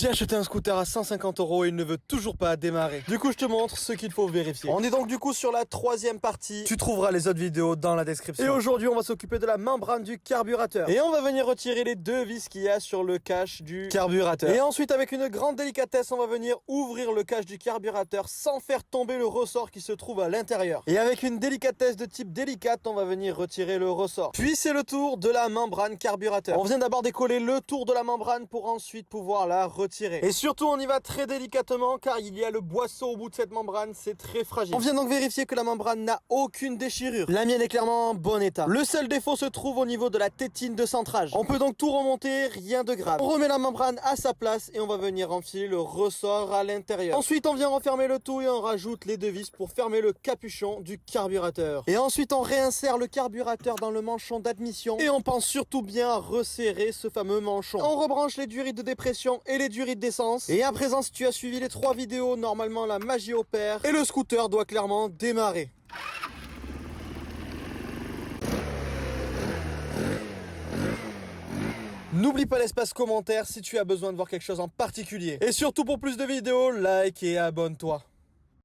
J'ai acheté un scooter à 150 € et il ne veut toujours pas démarrer. Du coup, je te montre ce qu'il faut vérifier. On est donc du coup sur la troisième partie. Tu trouveras les autres vidéos dans la description. Et aujourd'hui, on va s'occuper de la membrane du carburateur. Et on va venir retirer les deux vis qu'il y a sur le cache du carburateur. Et ensuite, avec une grande délicatesse, on va venir ouvrir le cache du carburateur sans faire tomber le ressort qui se trouve à l'intérieur. Et avec une délicatesse de type délicate, on va venir retirer le ressort. Puis c'est le tour de la membrane carburateur. On vient d'abord décoller le tour de la membrane pour ensuite pouvoir la retirer. Et surtout, on y va très délicatement car il y a le boisseau au bout de cette membrane, c'est très fragile. On vient donc vérifier que la membrane n'a aucune déchirure. La mienne est clairement en bon état. Le seul défaut se trouve au niveau de la tétine de centrage. On peut donc tout remonter, rien de grave. On remet la membrane à sa place et on va venir enfiler le ressort à l'intérieur. Ensuite, on vient refermer le tout et on rajoute les deux vis pour fermer le capuchon du carburateur. Et ensuite, on réinsère le carburateur dans le manchon d'admission et on pense surtout bien à resserrer ce fameux manchon. On rebranche les durites de dépression et les durites d'essence. Et à présent, si tu as suivi les 3 vidéos, normalement la magie opère et le scooter doit clairement démarrer. N'oublie pas l'espace commentaire si tu as besoin de voir quelque chose en particulier. Et surtout pour plus de vidéos, like et abonne-toi.